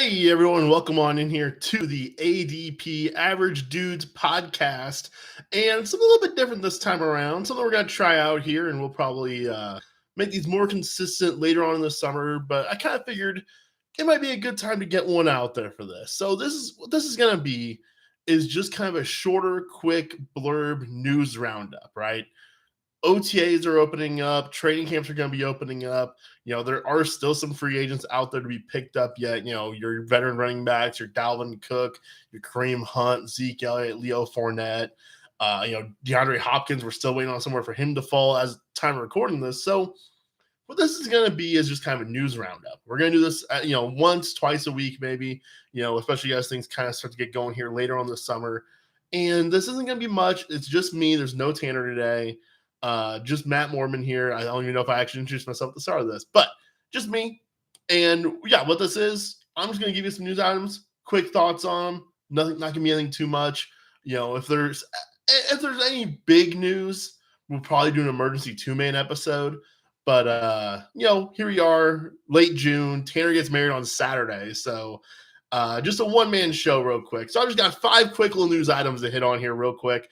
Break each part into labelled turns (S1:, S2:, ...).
S1: Hey everyone, welcome on in here to the ADP Average Dudes podcast. And something a little bit different this time around. Something we're going to try out here, and we'll probably make these more consistent later on in the summer. But I kind of figured it might be a good time to get one out there for this. So this is what this is going to be is just kind of a shorter, quick blurb news roundup, right? OTAs are opening up, training camps are going to be opening up. There are still some free agents out there to be picked up yet. Your veteran running backs, your Dalvin Cook, your Kareem Hunt, Zeke Elliott, Leo Fournette, DeAndre Hopkins. We're still waiting on somewhere for him to fall as time of recording this. So what this is going to be is just kind of a news roundup. We're going to do this, once, twice a week, maybe, especially as things kind of start to get going here later on this summer. And this isn't going to be much. It's just me. There's no Tanner today. Just Matt Mormon here. I don't even know if I actually introduced myself at the start of this, but just me. And yeah, what this is, I'm just going to give you some news items, quick thoughts on nothing, not going to be anything too much. If there's any big news, we'll probably do an emergency 2-man episode. But here we are, late June. Tanner gets married on Saturday, so just a one-man show real quick. So I just got 5 quick little news items to hit on here real quick.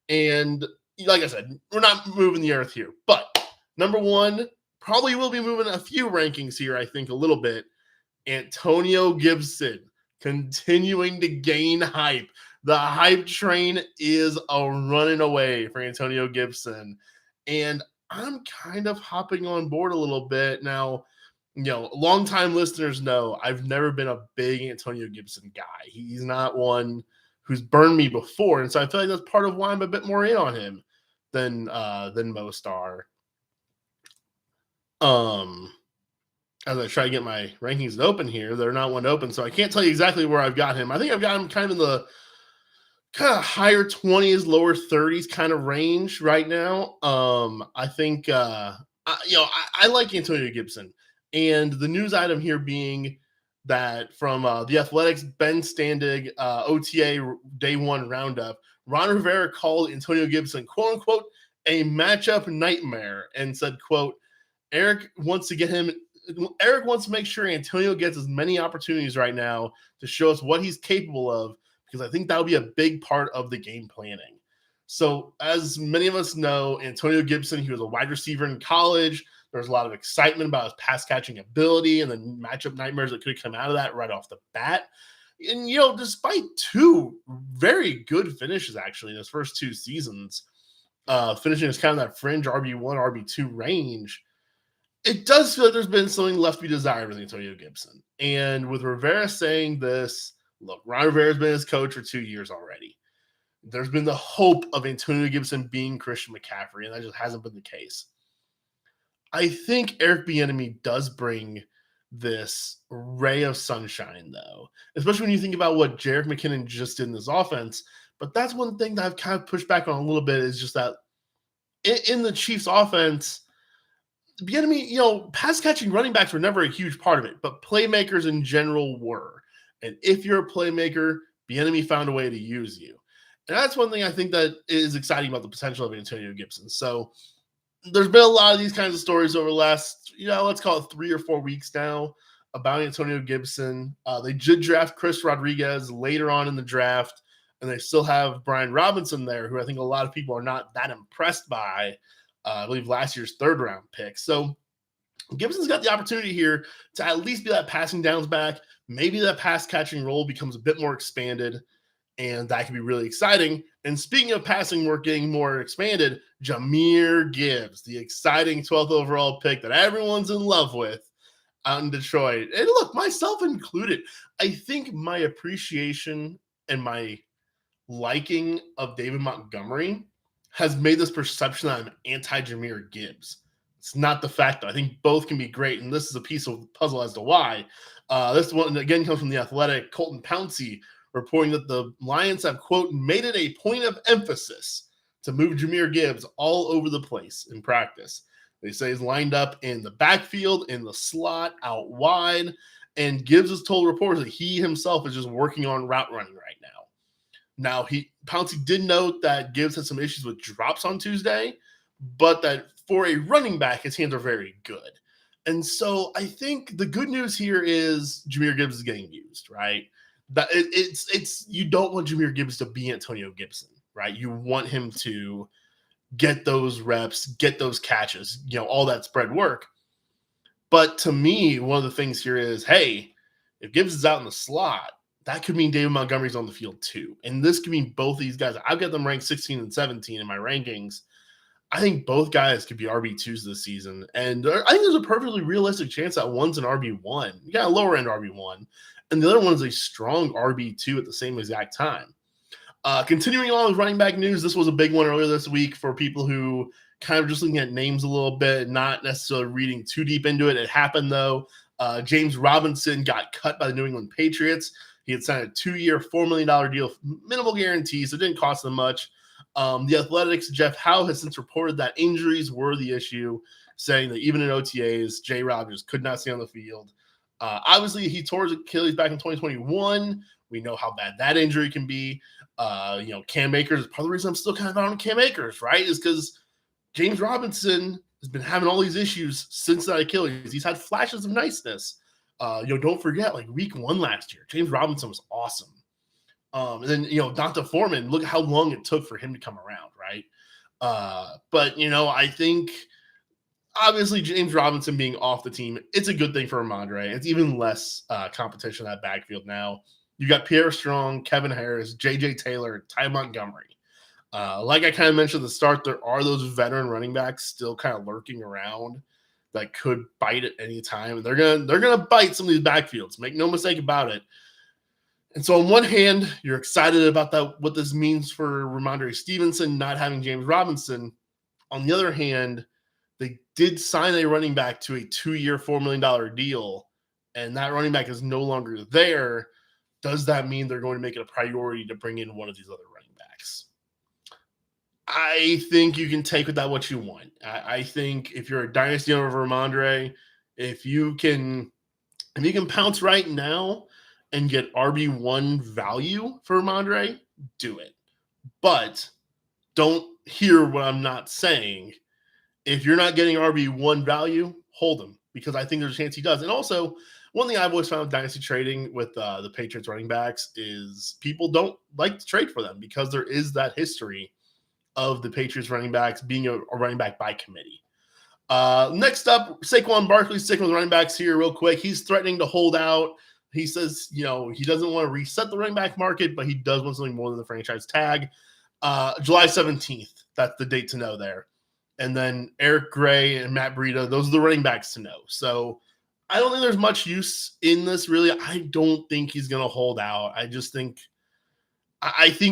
S1: And like I said, we're not moving the earth here. But number one, probably will be moving a few rankings here, I think, a little bit. Antonio Gibson continuing to gain hype. The hype train is running away for Antonio Gibson. And I'm kind of hopping on board a little bit. Now, longtime listeners know I've never been a big Antonio Gibson guy. He's not one who's burned me before. And so I feel like that's part of why I'm a bit more in on him than most are. As I try to get my rankings open here, they're not one open, so I can't tell you exactly where I've got him. I think I've got him kind of in the kind of higher 20s, lower 30s kind of range right now. I think I like Antonio Gibson, and the news item here being that from the Athletics Ben Standig OTA Day 1 Roundup, Ron Rivera called Antonio Gibson, quote unquote, a matchup nightmare, and said, quote, Eric wants to make sure Antonio gets as many opportunities right now to show us what he's capable of, because I think that would be a big part of the game planning. So as many of us know, Antonio Gibson, he was a wide receiver in college. There was a lot of excitement about his pass catching ability and the matchup nightmares that could come out of that right off the bat. And, despite 2 very good finishes, actually, in his first 2 seasons, finishing as kind of that fringe RB1, RB2 range, it does feel like there's been something left to be desired with Antonio Gibson. And with Rivera saying this, look, Ron Rivera's been his coach for 2 years already. There's been the hope of Antonio Gibson being Christian McCaffrey, and that just hasn't been the case. I think Eric Bieniemy does bring this ray of sunshine, though, especially when you think about what Jerick McKinnon just did in this offense. But that's one thing that I've kind of pushed back on a little bit, is just that in the Chiefs offense, Bieniemy, pass catching running backs were never a huge part of it, but playmakers in general were. And if you're a playmaker, Bieniemy found a way to use you. And that's one thing I think that is exciting about the potential of Antonio Gibson. So there's been a lot of these kinds of stories over the last, let's call it 3 or 4 weeks now about Antonio Gibson. They did draft Chris Rodriguez later on in the draft, and they still have Brian Robinson there, who I think a lot of people are not that impressed by, I believe last year's 3rd round pick. So Gibson's got the opportunity here to at least be that passing downs back. Maybe that pass catching role becomes a bit more expanded, and that can be really exciting. And speaking of passing work getting more expanded, Jahmyr Gibbs, the exciting 12th overall pick that everyone's in love with out in Detroit. And look, myself included, I think my appreciation and my liking of David Montgomery has made this perception that I'm anti-Jahmyr Gibbs. It's not the fact, though. I think both can be great, and this is a piece of the puzzle as to why. This one, again, comes from The Athletic. Colton Pouncey reporting that the Lions have, quote, made it a point of emphasis to move Jahmyr Gibbs all over the place in practice. They say he's lined up in the backfield, in the slot, out wide, and Gibbs has told reporters that he himself is just working on route running right now. Now, Pouncey did note that Gibbs had some issues with drops on Tuesday, but that for a running back, his hands are very good. And so I think the good news here is Jahmyr Gibbs is getting used, right? That it's you don't want Jahmyr Gibbs to be Antonio Gibson, right? You want him to get those reps, get those catches, all that spread work. But to me, one of the things here is, hey, if Gibbs is out in the slot, that could mean David Montgomery's on the field too. And this could mean both these guys. I've got them ranked 16 and 17 in my rankings. I think both guys could be RB2s this season. And I think there's a perfectly realistic chance that one's an RB1. You got a lower end RB1. And the other one is a strong RB2 at the same exact time. Continuing on with running back news, this was a big one earlier this week for people who kind of just looking at names a little bit, not necessarily reading too deep into it. It happened, though. James Robinson got cut by the New England Patriots. He had signed a 2-year, $4 million deal, minimal guarantees, so it didn't cost them much. The Athletics' Jeff Howe has since reported that injuries were the issue, saying that even in OTAs, J. Rob just could not stay on the field. Obviously, he tore his Achilles back in 2021. We know how bad that injury can be. Cam Akers, part of the reason I'm still kind of on Cam Akers, right, is because James Robinson has been having all these issues since that Achilles. He's had flashes of niceness. Don't forget, like week 1 last year, James Robinson was awesome. And then, Donta Foreman, look at how long it took for him to come around, right? But I think obviously James Robinson being off the team, it's a good thing for Ramondre. It's even less competition in that backfield now. You got Pierre Strong, Kevin Harris, J.J. Taylor, Ty Montgomery. Like I kind of mentioned at the start, there are those veteran running backs still kind of lurking around that could bite at any time. They're gonna bite some of these backfields. Make no mistake about it. And so on one hand, you're excited about that, what this means for Ramondre Stevenson not having James Robinson. On the other hand, they did sign a running back to a 2-year, $4 million deal, and that running back is no longer there. Does that mean they're going to make it a priority to bring in one of these other running backs? I think you can take with that what you want. I think if you're a dynasty owner of Ramondre, if you can pounce right now and get RB1 value for Ramondre, do it. But don't hear what I'm not saying. If you're not getting RB1 value, hold him, because I think there's a chance he does. And also, one thing I've always found with dynasty trading with the Patriots running backs is people don't like to trade for them because there is that history of the Patriots running backs being a running back by committee. Next up, Saquon Barkley, sticking with running backs here real quick. He's threatening to hold out. He says, he doesn't want to reset the running back market, but he does want something more than the franchise tag. July 17th, that's the date to know there. And then Eric Gray and Matt Breida, those are the running backs to know. So I don't think there's much use in this, really. I don't think he's going to hold out. I think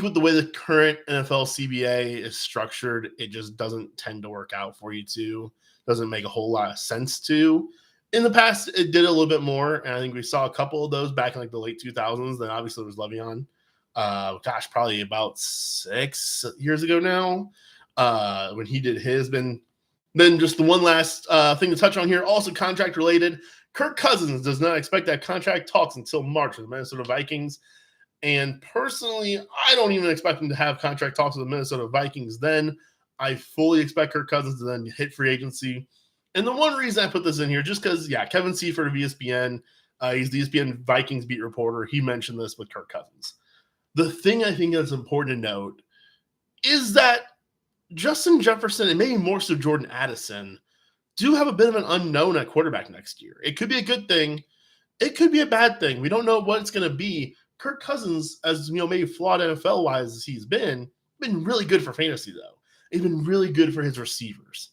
S1: with the way the current NFL CBA is structured, it just doesn't tend to work out for you to. Doesn't make a whole lot of sense to. In the past, it did a little bit more, and I think we saw a couple of those back in like the late 2000s. Then obviously there was Le'Veon. Probably about 6 years ago now, when he did his. Then just the one last thing to touch on here, also contract related. Kirk Cousins does not expect that contract talks until March with the Minnesota Vikings. And personally, I don't even expect him to have contract talks with the Minnesota Vikings then. I fully expect Kirk Cousins to then hit free agency. And the one reason I put this in here, just because, Kevin Seifert of ESPN, he's the ESPN Vikings beat reporter. He mentioned this with Kirk Cousins. The thing I think that's important to note is that Justin Jefferson, and maybe more so Jordan Addison, do have a bit of an unknown at quarterback next year. It could be a good thing. It could be a bad thing. We don't know what it's going to be. Kirk Cousins, as maybe flawed NFL-wise as he's been really good for fantasy, though. He's been really good for his receivers.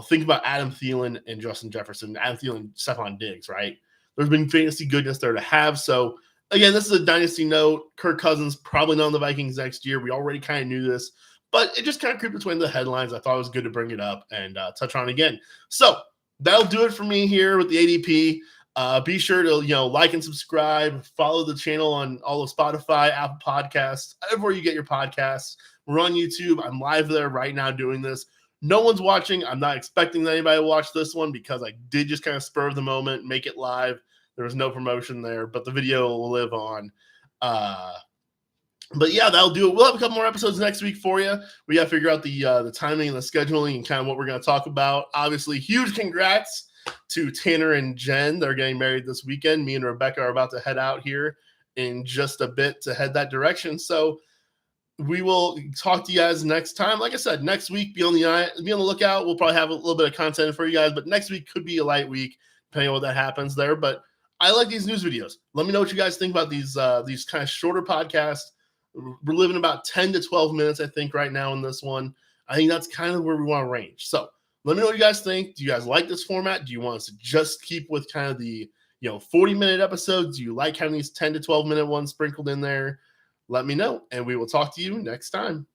S1: Think about Adam Thielen and Justin Jefferson, Adam Thielen, Stephon Diggs, right? There's been fantasy goodness there to have. So, again, this is a dynasty note. Kirk Cousins probably not on the Vikings next year. We already kind of knew this, but it just kind of creeped between the headlines. I thought it was good to bring it up and touch on again. So that'll do it for me here with the ADP. Be sure to like and subscribe. Follow the channel on all of Spotify, Apple Podcasts, everywhere you get your podcasts. We're on YouTube. I'm live there right now doing this. No one's watching. I'm not expecting that anybody will watch this one because I did just kind of spur of the moment, make it live. There was no promotion there, but the video will live on. But yeah, that'll do it. We'll have a couple more episodes next week for you. We got to figure out the timing and the scheduling and kind of what we're going to talk about. Obviously, huge congrats to Tanner and Jen. They're getting married this weekend. Me and Rebecca are about to head out here in just a bit to head that direction. So we will talk to you guys next time. Like I said, next week, be on the lookout. We'll probably have a little bit of content for you guys, but next week could be a light week, depending on what that happens there. But I like these news videos. Let me know what you guys think about these kind of shorter podcasts. We're living about 10 to 12 minutes, I think, right now in this one. I think that's kind of where we want to range. So let me know what you guys think. Do you guys like this format? Do you want us to just keep with kind of the 40-minute episodes? Do you like having these 10 to 12-minute ones sprinkled in there? Let me know, and we will talk to you next time.